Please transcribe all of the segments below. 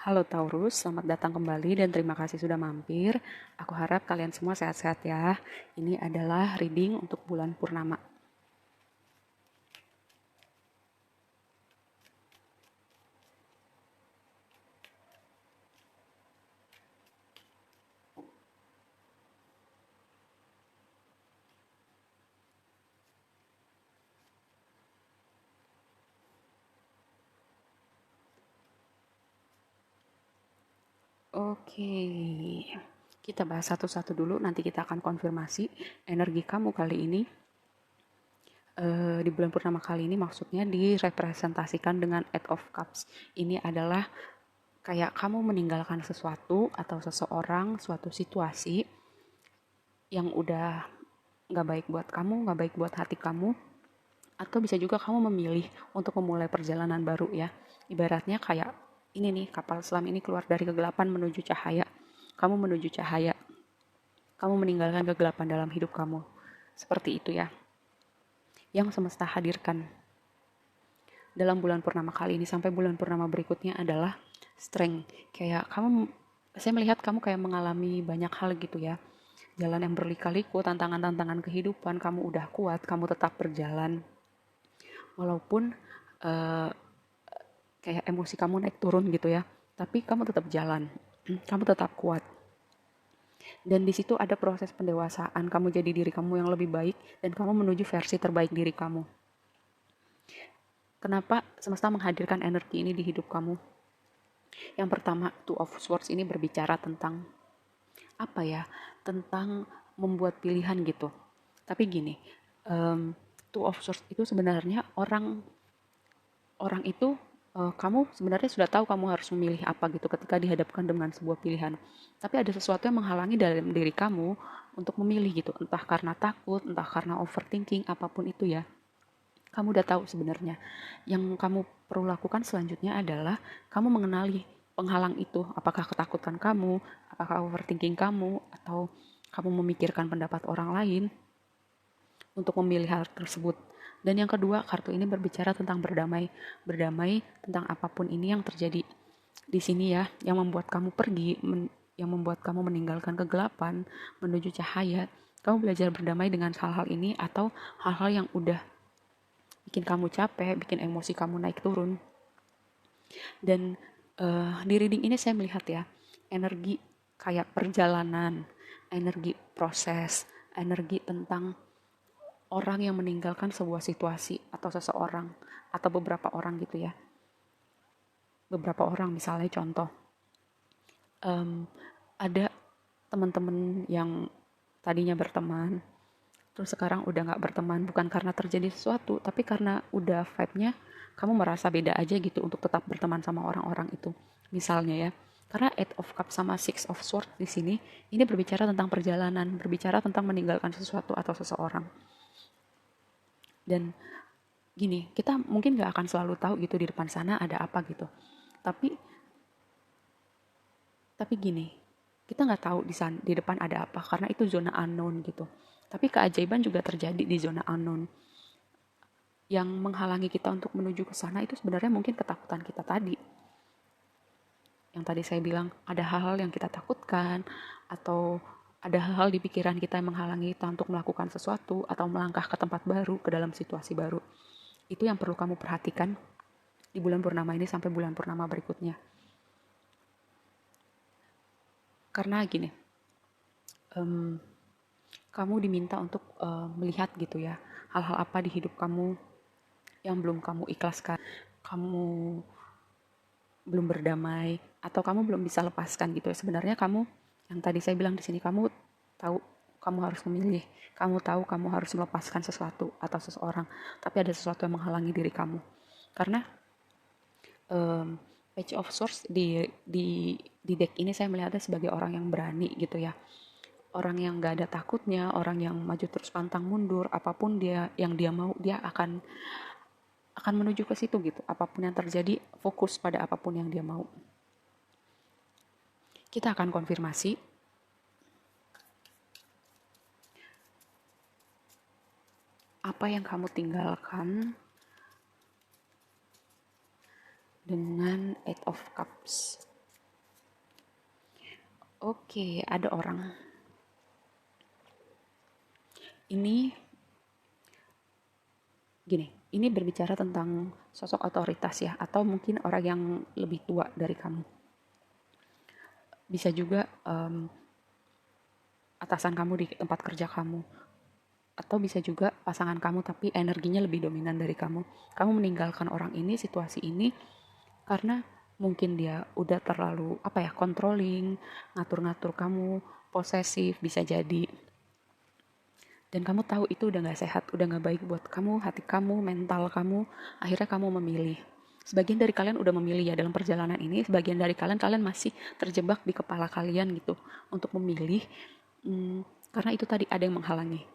Halo Taurus, selamat datang kembali dan terima kasih sudah mampir. Aku harap kalian semua sehat-sehat ya. Ini adalah reading untuk bulan purnama. Oke, kita bahas satu-satu dulu, nanti kita akan konfirmasi energi kamu kali ini. Di bulan purnama kali ini maksudnya direpresentasikan dengan Eight of Cups. Ini adalah kayak kamu meninggalkan sesuatu atau seseorang, suatu situasi yang udah gak baik buat kamu, gak baik buat hati kamu, atau bisa juga kamu memilih untuk memulai perjalanan baru ya. Ibaratnya kayak ini nih, kapal selam ini keluar dari kegelapan menuju cahaya. Kamu menuju cahaya. Kamu meninggalkan kegelapan dalam hidup kamu. Seperti itu ya. Yang semesta hadirkan dalam bulan purnama kali ini sampai bulan purnama berikutnya adalah strength. Kayak kamu, saya melihat kamu kayak mengalami banyak hal gitu ya. Jalan yang berlika-liku, tantangan-tantangan kehidupan, kamu udah kuat, kamu tetap berjalan. Walaupun uh, kayak emosi kamu naik turun gitu ya, tapi kamu tetap jalan, kamu tetap kuat. Dan di situ ada proses pendewasaan, kamu jadi diri kamu yang lebih baik dan kamu menuju versi terbaik diri kamu. Kenapa semesta menghadirkan energi ini di hidup kamu? Yang pertama, Two of Swords ini berbicara tentang apa ya? Tentang membuat pilihan gitu. Tapi gini, Two of Swords itu sebenarnya orang itu kamu sebenarnya sudah tahu kamu harus memilih apa gitu ketika dihadapkan dengan sebuah pilihan. Tapi ada sesuatu yang menghalangi dalam diri kamu untuk memilih gitu. Entah karena takut, entah karena overthinking, apapun itu ya. Kamu udah tahu sebenarnya. Yang kamu perlu lakukan selanjutnya adalah kamu mengenali penghalang itu. Apakah ketakutan kamu, apakah overthinking kamu, atau kamu memikirkan pendapat orang lain untuk memilih hal tersebut. Dan yang kedua, kartu ini berbicara tentang berdamai. Berdamai tentang apapun ini yang terjadi di sini ya, yang membuat kamu pergi, yang membuat kamu meninggalkan kegelapan, menuju cahaya. Kamu belajar berdamai dengan hal-hal ini atau hal-hal yang udah bikin kamu capek, bikin emosi kamu naik turun. Dan di reading ini saya melihat ya, energi kayak perjalanan, energi proses, energi tentang orang yang meninggalkan sebuah situasi atau seseorang atau beberapa orang gitu ya. Beberapa orang misalnya contoh, ada teman-teman yang tadinya berteman, terus sekarang udah nggak berteman, bukan karena terjadi sesuatu, tapi karena udah vibe-nya kamu merasa beda aja gitu untuk tetap berteman sama orang-orang itu. Misalnya ya, karena Eight of Cups sama Six of Swords di sini, ini berbicara tentang perjalanan, berbicara tentang meninggalkan sesuatu atau seseorang. Dan gini, kita mungkin nggak akan selalu tahu gitu di depan sana ada apa gitu. Tapi gini, kita nggak tahu di depan ada apa karena itu zona unknown gitu. Tapi keajaiban juga terjadi di zona unknown. Yang menghalangi kita untuk menuju ke sana itu sebenarnya mungkin ketakutan kita tadi. Yang tadi saya bilang ada hal-hal yang kita takutkan atau ada hal-hal di pikiran kita yang menghalangi kita untuk melakukan sesuatu atau melangkah ke tempat baru, ke dalam situasi baru. Itu yang perlu kamu perhatikan di bulan purnama ini sampai bulan purnama berikutnya. Karena gini, kamu diminta untuk melihat gitu ya, hal-hal apa di hidup kamu yang belum kamu ikhlaskan, kamu belum berdamai, atau kamu belum bisa lepaskan gitu ya. Sebenarnya kamu, yang tadi saya bilang di sini, kamu tahu kamu harus memilih, kamu tahu kamu harus melepaskan sesuatu atau seseorang, tapi ada sesuatu yang menghalangi diri kamu. Karena Page of Swords di deck ini saya melihatnya sebagai orang yang berani gitu ya. Orang yang gak ada takutnya, orang yang maju terus pantang mundur, apapun yang dia mau, dia akan menuju ke situ gitu. Apapun yang terjadi, fokus pada apapun yang dia mau. Kita akan konfirmasi. Apa yang kamu tinggalkan dengan Eight of Cups. Oke, ada orang. Ini gini, ini berbicara tentang sosok otoritas ya, atau mungkin orang yang lebih tua dari kamu. Bisa juga atasan kamu di tempat kerja kamu, atau bisa juga pasangan kamu tapi energinya lebih dominan dari kamu. Kamu meninggalkan orang ini, situasi ini, karena mungkin dia udah terlalu controlling, ngatur-ngatur kamu, posesif bisa jadi. Dan kamu tahu itu udah gak sehat, udah gak baik buat kamu, hati kamu, mental kamu. Akhirnya kamu memilih. Sebagian dari kalian udah memilih ya dalam perjalanan ini. Sebagian dari kalian masih terjebak di kepala kalian gitu untuk memilih. Karena itu tadi ada yang menghalangi.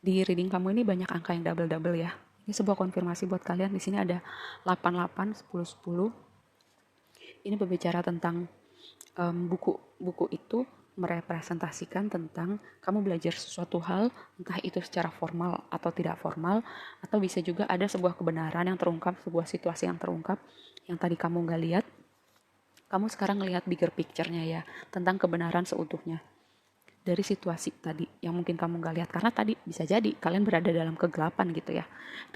Di reading kamu ini banyak angka yang double-double ya. Ini sebuah konfirmasi buat kalian. Di sini ada 88, 10, 10. Ini berbicara tentang buku itu merepresentasikan tentang kamu belajar sesuatu hal, entah itu secara formal atau tidak formal, atau bisa juga ada sebuah kebenaran yang terungkap, sebuah situasi yang terungkap, yang tadi kamu nggak lihat, kamu sekarang ngelihat bigger picture-nya ya, tentang kebenaran seutuhnya. Dari situasi tadi yang mungkin kamu nggak lihat, karena tadi bisa jadi kalian berada dalam kegelapan gitu ya.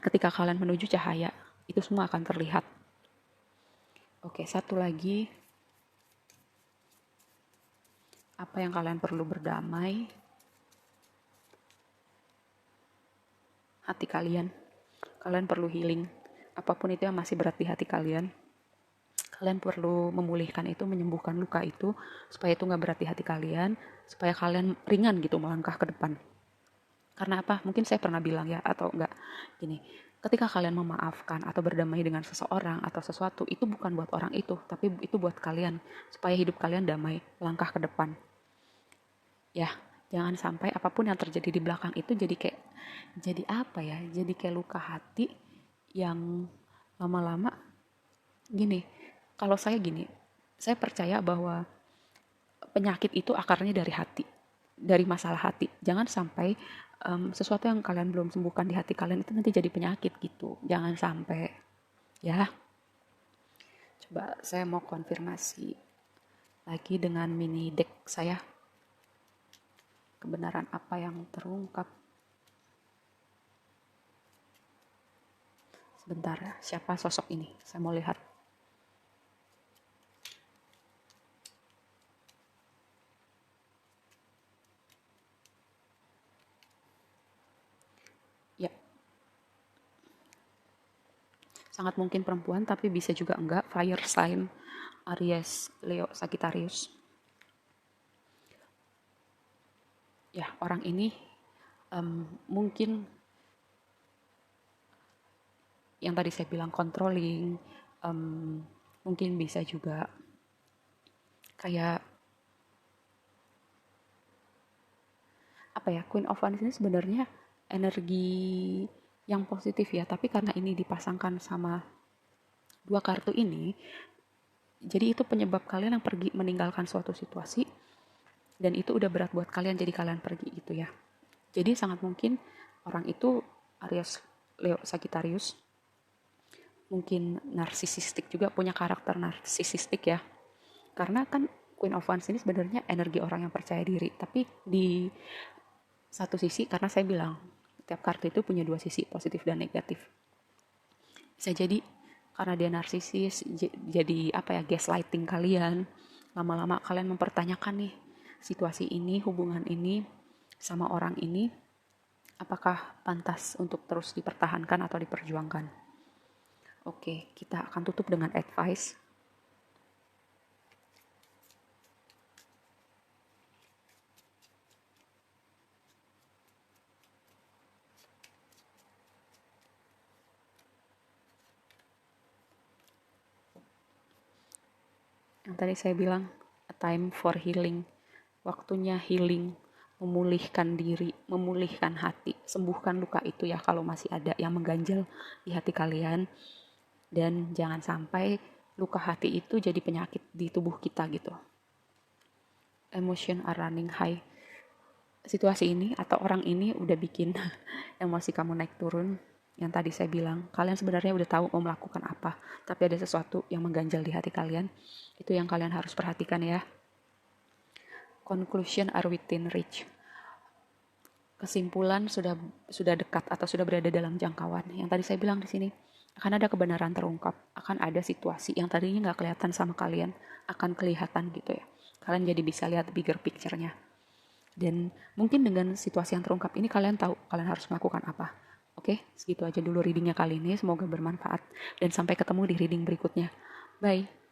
Ketika kalian menuju cahaya, itu semua akan terlihat. Oke, satu lagi, apa yang kalian perlu berdamai? Hati kalian. Kalian perlu healing. Apapun itu yang masih berat di hati kalian, kalian perlu memulihkan itu, menyembuhkan luka itu, supaya itu gak berat di hati kalian, supaya kalian ringan gitu melangkah ke depan. Karena apa? Mungkin saya pernah bilang ya, atau enggak, gini, ketika kalian memaafkan atau berdamai dengan seseorang atau sesuatu, itu bukan buat orang itu, tapi itu buat kalian, supaya hidup kalian damai, langkah ke depan. Ya, jangan sampai apapun yang terjadi di belakang itu jadi kayak luka hati yang lama-lama gini. Kalau saya percaya bahwa penyakit itu akarnya dari hati, dari masalah hati. Jangan sampai sesuatu yang kalian belum sembuhkan di hati kalian itu nanti jadi penyakit gitu. Jangan sampai, ya. Coba saya mau konfirmasi lagi dengan mini deck saya. Kebenaran apa yang terungkap? Sebentar ya, siapa sosok ini? Saya mau lihat. Ya, sangat mungkin perempuan, tapi bisa juga enggak. Fire sign, Aries, Leo, Sagittarius. Ya, orang ini mungkin yang tadi saya bilang controlling, mungkin bisa juga kayak Queen of Wands ini sebenarnya energi yang positif ya, tapi karena ini dipasangkan sama dua kartu ini, jadi itu penyebab kalian yang pergi meninggalkan suatu situasi, dan itu udah berat buat kalian, jadi kalian pergi gitu ya. Jadi sangat mungkin orang itu Aries, Leo, Sagittarius, mungkin narsisistik juga, punya karakter narsisistik ya. Karena kan Queen of Wands ini sebenarnya energi orang yang percaya diri, tapi di satu sisi, karena saya bilang tiap kartu itu punya dua sisi, positif dan negatif. Bisa jadi karena dia narsisis, jadi gaslighting kalian. Lama-lama kalian mempertanyakan nih situasi ini, hubungan ini sama orang ini, apakah pantas untuk terus dipertahankan atau diperjuangkan. Oke, kita akan tutup dengan advice. Yang tadi saya bilang, a time for healing. Waktunya healing, memulihkan diri, memulihkan hati, sembuhkan luka itu ya kalau masih ada yang mengganjal di hati kalian. Dan jangan sampai luka hati itu jadi penyakit di tubuh kita gitu. Emotion are running high. Situasi ini atau orang ini udah bikin emosi kamu naik turun. yang tadi saya bilang, kalian sebenarnya udah tahu mau melakukan apa, tapi ada sesuatu yang mengganjal di hati kalian. Itu yang kalian harus perhatikan ya. Conclusion are within reach. Kesimpulan sudah dekat atau sudah berada dalam jangkauan. Yang tadi saya bilang di sini, akan ada kebenaran terungkap, akan ada situasi yang tadinya nggak kelihatan sama kalian, akan kelihatan gitu ya. Kalian jadi bisa lihat bigger picture-nya. Dan mungkin dengan situasi yang terungkap ini kalian tahu kalian harus melakukan apa. Oke, segitu aja dulu readingnya kali ini. Semoga bermanfaat. Dan sampai ketemu di reading berikutnya. Bye.